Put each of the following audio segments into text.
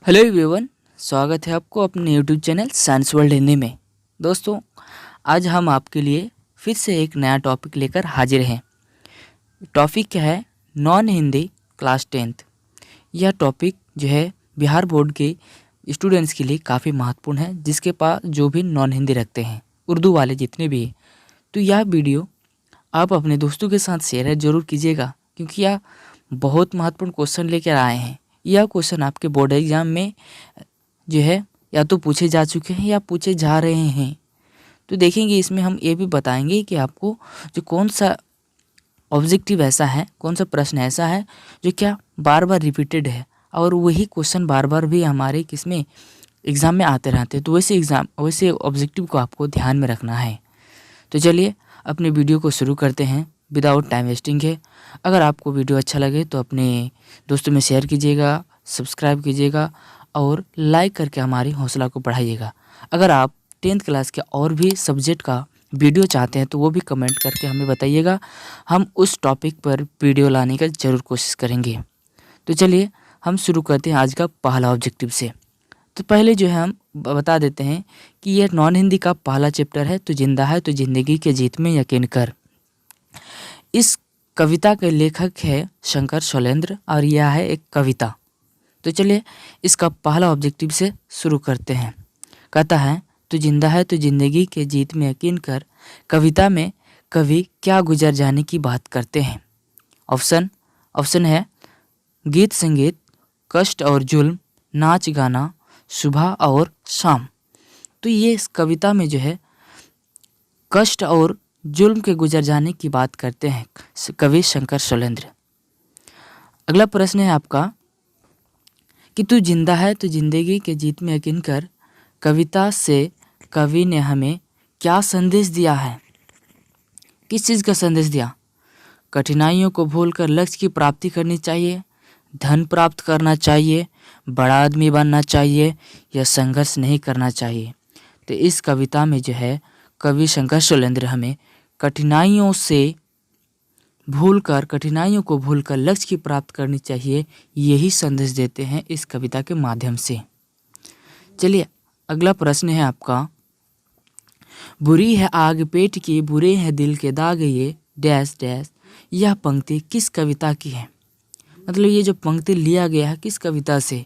Hello everyone, स्वागत है आपको अपने YouTube channel science world Hindi में। दोस्तों, आज हम आपके लिए फिर से एक नया टॉपिक लेकर हाजिर हैं। टॉपिक क्या है? Non Hindi class 10th। यह टॉपिक जो है बिहार बोर्ड के स्टूडेंट्स के लिए काफ़ी महत्वपूर्ण है, जिसके पास जो भी नॉन हिंदी रखते हैं, उर्दू वाले जितने भी हैं। तो यह वीडियो आप अपने दोस्तों के साथ शेयर ज़रूर कीजिएगा, क्योंकि यह बहुत महत्वपूर्ण क्वेश्चन लेकर आए हैं। यह क्वेश्चन आपके बोर्ड एग्जाम में जो है या तो पूछे जा चुके हैं या पूछे जा रहे हैं। तो देखेंगे, इसमें हम ये भी बताएंगे कि आपको जो कौन सा ऑब्जेक्टिव ऐसा है, कौन सा प्रश्न ऐसा है जो क्या बार बार रिपीटेड है और वही क्वेश्चन बार बार भी हमारे किसमें एग्ज़ाम में आते रहते हैं। तो वैसे ऑब्जेक्टिव को आपको ध्यान में रखना है। तो चलिए अपने वीडियो को शुरू करते हैं विदाउट टाइम वेस्टिंग के। अगर आपको वीडियो अच्छा लगे तो अपने दोस्तों में शेयर कीजिएगा, सब्सक्राइब कीजिएगा और लाइक करके हमारी हौसला को बढ़ाइएगा। अगर आप 10th क्लास के और भी सब्जेक्ट का वीडियो चाहते हैं तो वो भी कमेंट करके हमें बताइएगा। हम उस टॉपिक पर वीडियो लाने का ज़रूर कोशिश करेंगे। तो चलिए हम शुरू करते हैं आज का पहला ऑब्जेक्टिव से। तो पहले जो है हम बता देते हैं कि यह नॉन हिंदी का पहला चैप्टर है, तो जिंदा है तो जिंदगी के जीत में यकीन कर। इस कविता के लेखक है शंकर शैलेंद्र और यह है एक कविता। तो चलिए इसका पहला ऑब्जेक्टिव से शुरू करते हैं। कहता है, तो जिंदा है तो जिंदगी के जीत में यकीन कर। कविता में कवि क्या गुजर जाने की बात करते हैं? ऑप्शन है गीत संगीत, कष्ट और जुल्म, नाच गाना, सुबह और शाम। तो ये इस कविता में जो है कष्ट और जुल्म के गुजर जाने की बात करते हैं कवि शंकर शैलेंद्र। अगला प्रश्न है आपका कि तू जिंदा है तो जिंदगी के जीत में यकीन कर। कविता से कवि ने हमें क्या संदेश दिया है? किस चीज़ का संदेश दिया? कठिनाइयों को भूलकर लक्ष्य की प्राप्ति करनी चाहिए, धन प्राप्त करना चाहिए, बड़ा आदमी बनना चाहिए या संघर्ष नहीं करना चाहिए। तो इस कविता में जो है कवि शंकर शैलेंद्र हमें कठिनाइयों को भूलकर लक्ष्य की प्राप्त करनी चाहिए, यही संदेश देते हैं इस कविता के माध्यम से। चलिए अगला प्रश्न है आपका, बुरी है आग पेट की, बुरे हैं दिल के दाग, ये डैश डैश। यह पंक्ति किस कविता की है? मतलब ये जो पंक्ति लिया गया है किस कविता से?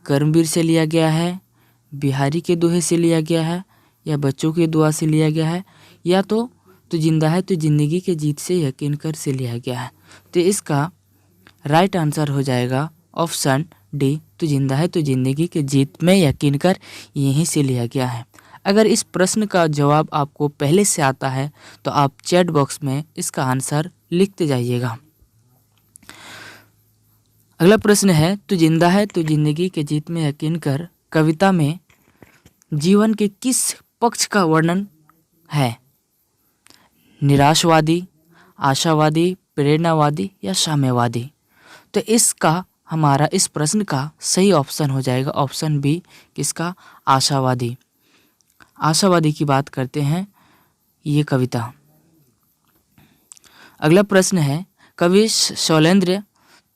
कर्मवीर से लिया गया है, बिहारी के दोहे से लिया गया है, या बच्चों की दुआ से लिया गया है, या तो जिंदा है तो जिंदगी के जीत से यकीन कर से लिया गया है। तो इसका राइट आंसर हो जाएगा ऑप्शन डी, तो जिंदा है तो जिंदगी के जीत में यकीन कर, यहीं से लिया गया है। अगर इस प्रश्न का जवाब आपको पहले से आता है तो आप चैट बॉक्स में इसका आंसर लिखते जाइएगा। अगला प्रश्न है, तो जिंदा है तो जिंदगी के जीत में यकीन कर कविता में जीवन के किस पक्ष का वर्णन है? निराशवादी, आशावादी, प्रेरणावादी या साम्यवादी? तो इसका हमारा इस प्रश्न का सही ऑप्शन हो जाएगा ऑप्शन बी, किसका? आशावादी। आशावादी की बात करते हैं ये कविता। अगला प्रश्न है, कवि शैलेंद्र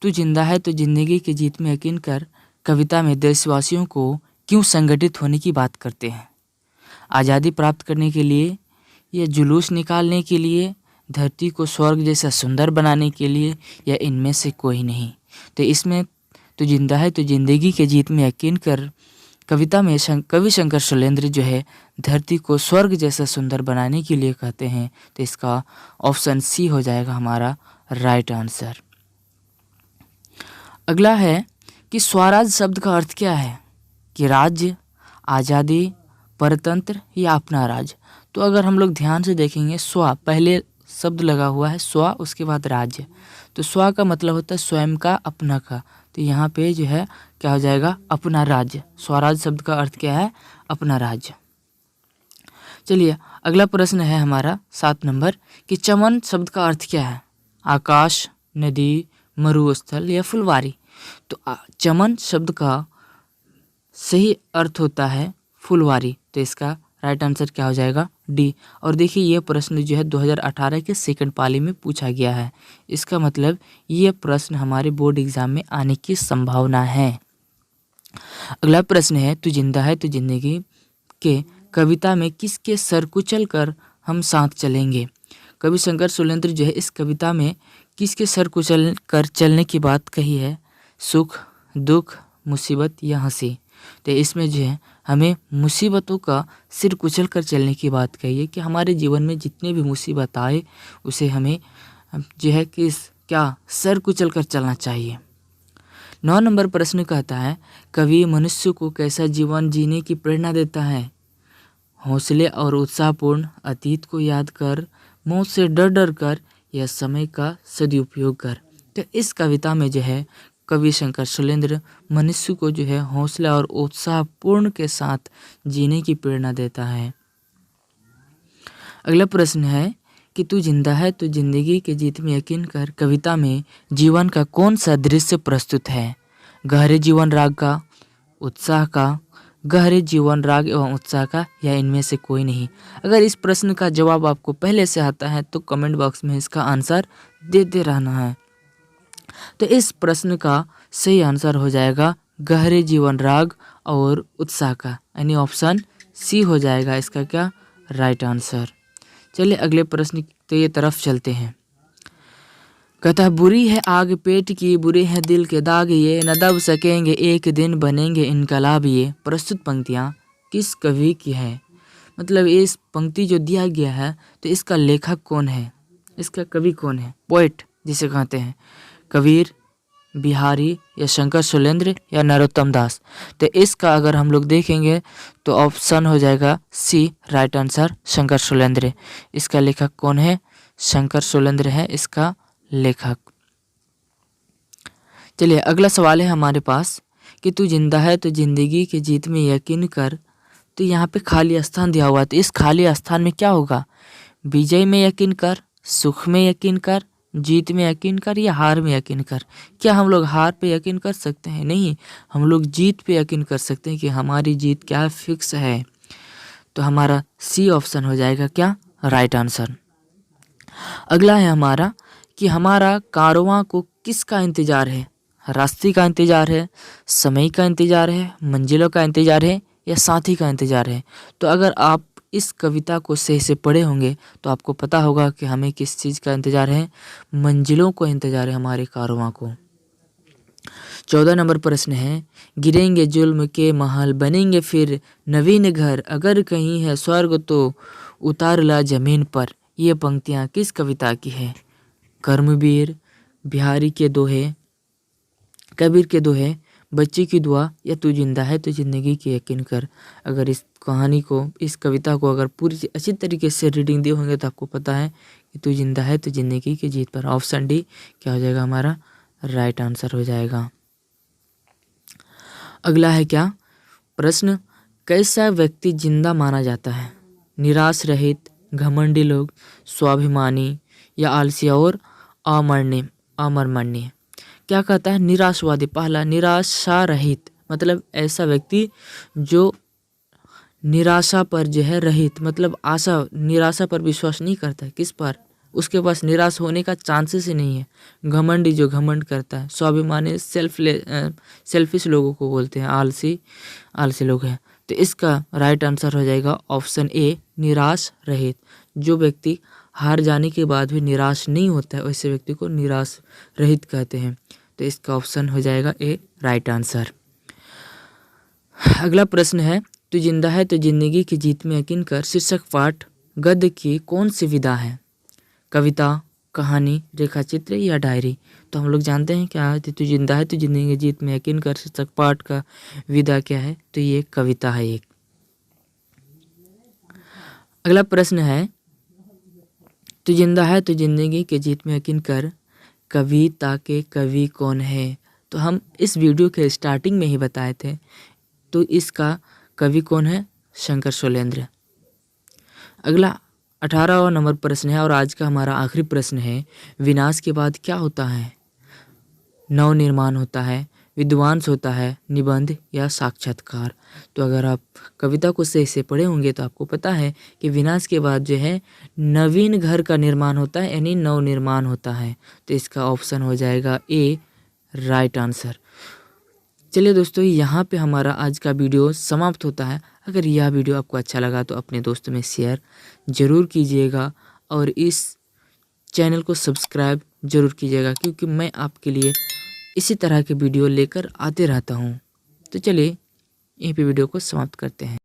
तू जिंदा है तो जिंदगी की जीत में यकीन कर कविता में देशवासियों को क्यों संगठित होने की बात करते हैं? आज़ादी प्राप्त करने के लिए या जुलूस निकालने के लिए, धरती को स्वर्ग जैसा सुंदर बनाने के लिए, या इनमें से कोई नहीं? तो इसमें तो जिंदा है तो जिंदगी के जीत में यकीन कर कविता में कवि शंकर शैलेंद्र जो है धरती को स्वर्ग जैसा सुंदर बनाने के लिए कहते हैं। तो इसका ऑप्शन सी हो जाएगा हमारा राइट आंसर। अगला है कि स्वराज शब्द का अर्थ क्या है? कि राज्य, आज़ादी, परतंत्र या अपना राज? तो अगर हम लोग ध्यान से देखेंगे, स्व पहले शब्द लगा हुआ है, स्व उसके बाद राज्य। तो स्व का मतलब होता है स्वयं का, अपना का। तो यहाँ पे जो है क्या हो जाएगा? अपना राज्य। स्वराज शब्द का अर्थ क्या है? अपना राज्य। चलिए अगला प्रश्न है हमारा 7 नंबर कि चमन शब्द का अर्थ क्या है? आकाश, नदी, मरुस्थल या फुलवारी? तो चमन शब्द का सही अर्थ होता है फुलवारी। तो इसका राइट आंसर क्या हो जाएगा? डी। और देखिए ये प्रश्न जो है 2018 के सेकंड पाली में पूछा गया है। इसका मतलब ये प्रश्न हमारे बोर्ड एग्जाम में आने की संभावना है। अगला प्रश्न है, तू जिंदा है तो जिंदगी के कविता में किसके सर कुचल कर हम साथ चलेंगे। कवि शंकर सुलेंद्र जो है इस कविता में किसके सर कुचल कर चलने की बात कही है। सुख, दुख, मुसीबत या हंसी। तो इसमें जो है हमें मुसीबतों का सिर कुचल कर चलने की बात कही है कि हमारे जीवन में जितने भी मुसीबत आए उसे हमें जो है कि क्या सर कुचल कर चलना चाहिए। 9 नंबर प्रश्न कहता है, कवि मनुष्य को कैसा जीवन जीने की प्रेरणा देता है। हौसले और उत्साहपूर्ण, अतीत को याद कर, मौत से डर डर कर या समय का सदुपयोग कर। तो इस कविता में जो है कवि शंकर सुलेंद्र मनुष्य को जो है हौसला और उत्साहपूर्ण के साथ जीने की प्रेरणा देता है। अगला प्रश्न है कि तू जिंदा है तो जिंदगी के जीत में यकीन कर कविता में जीवन का कौन सा दृश्य प्रस्तुत है। गहरे जीवन राग का, उत्साह का, गहरे जीवन राग एवं उत्साह का, या इनमें से कोई नहीं। अगर इस प्रश्न का जवाब आपको पहले से आता है तो कमेंट बॉक्स में इसका आंसर देते रहना है। तो इस प्रश्न का सही आंसर हो जाएगा गहरे जीवन राग और उत्साह का, यानी ऑप्शन सी हो जाएगा इसका क्या राइट आंसर। चलिए अगले प्रश्न के तरफ चलते हैं। कहता है, बुरी है आग पेट की, बुरे हैं दिल के दाग, ये न दब सकेंगे एक दिन बनेंगे इनकलाब। ये प्रस्तुत पंक्तियाँ किस कवि की है। मतलब इस पंक्ति जो दिया गया है तो इसका लेखक कौन है, इसका कवि कौन है। पोएट जिसे कहते हैं, कबीर, बिहारी या शंकर सुलेंद्र या नरोत्तम दास। तो इसका अगर हम लोग देखेंगे तो ऑप्शन हो जाएगा सी राइट आंसर शंकर सुलेंद्र। इसका लेखक कौन है, शंकर सुलेंद्र है इसका लेखक। चलिए अगला सवाल है हमारे पास कि तू जिंदा है तो जिंदगी के जीत में यकीन कर। तो यहाँ पे खाली स्थान दिया हुआ है, तो इस खाली स्थान में क्या होगा। विजय में यकीन कर, सुख में यकीन कर, जीत में यकीन कर या हार में यकीन कर। क्या हम लोग हार पे यकीन कर सकते हैं, नहीं, हम लोग जीत पे यकीन कर सकते हैं कि हमारी जीत क्या फिक्स है। तो हमारा सी ऑप्शन हो जाएगा क्या राइट आंसर। अगला है हमारा कि हमारा कारवां को किसका इंतजार है। रास्ते का इंतजार है, समय का इंतजार है, मंजिलों का इंतजार है या साथी का इंतजार है। तो अगर आप इस कविता को सही से पढ़े होंगे तो आपको पता होगा कि हमें किस चीज़ का इंतजार है, मंजिलों को इंतजार है हमारे कारवां को। 14 नंबर प्रश्न है, गिरेंगे जुल्म के महल बनेंगे फिर नवीन घर, अगर कहीं है स्वर्ग तो उतार ला जमीन पर। ये पंक्तियाँ किस कविता की है। कर्मवीर, बिहारी के दोहे, कबीर के दोहे, बच्चे की दुआ या तू जिंदा है तो जिंदगी की यकीन कर। अगर इस कहानी को, इस कविता को अगर पूरी अच्छी तरीके से रीडिंग दिए होंगे तो आपको पता है कि तू जिंदा है तो जिंदगी की जीत पर। ऑप्शन डी क्या हो जाएगा हमारा राइट आंसर हो जाएगा। अगला है क्या प्रश्न, कैसा व्यक्ति जिंदा माना जाता है। निराश रहित, घमंडी लोग, स्वाभिमानी या आलसी और अमरमन्य। क्या कहता है निराशवादी। पहला निराशा रहित, मतलब ऐसा व्यक्ति जो निराशा पर जो है रहित, मतलब निराशा पर विश्वास नहीं करता है। किस पर, उसके पास निराश होने का चांसेस ही नहीं है। घमंडी जो घमंड करता है, स्वाभिमानी सेल्फिश लोगों को बोलते हैं, आलसी लोग हैं। तो इसका राइट आंसर हो जाएगा ऑप्शन ए निराश रहित। जो व्यक्ति हार जाने के बाद भी निराश नहीं होता है वैसे व्यक्ति को निराश रहित कहते हैं। तो इसका ऑप्शन हो जाएगा ए राइट आंसर। अगला प्रश्न है, तू जिंदा है तो जिंदगी की जीत में यकीन कर शीर्षक पाठ गद्य की कौन सी विधा है। कविता, कहानी, रेखाचित्र या डायरी। तो हम लोग जानते हैं क्या है, तू जिंदा है तो जिंदगी की जीत में यकीन कर शीर्षक पाठ का विधा क्या है, तो ये कविता है एक। अगला प्रश्न है, तू जिंदा है तो जिंदगी की जीत में यकीन कर कविता के कवि कौन है। तो हम इस वीडियो के स्टार्टिंग में ही बताए थे, तो इसका कवि कौन है, शंकर सुलेंद्र। अगला 18वां नंबर प्रश्न है और आज का हमारा आखिरी प्रश्न है, विनाश के बाद क्या होता है। नव निर्माण होता है, विद्वांस होता है, निबंध या साक्षात्कार। तो अगर आप कविता को सही से पढ़े होंगे तो आपको पता है कि विनाश के बाद जो है नवीन घर का निर्माण होता है, यानी नव निर्माण होता है। तो इसका ऑप्शन हो जाएगा ए राइट आंसर। चलिए दोस्तों, यहाँ पे हमारा आज का वीडियो समाप्त होता है। अगर यह वीडियो आपको अच्छा लगा तो अपने दोस्तों में शेयर ज़रूर कीजिएगा और इस चैनल को सब्सक्राइब ज़रूर कीजिएगा, क्योंकि मैं आपके लिए इसी तरह के वीडियो लेकर आते रहता हूँ। तो चलिए यहीं पे वीडियो को समाप्त करते हैं।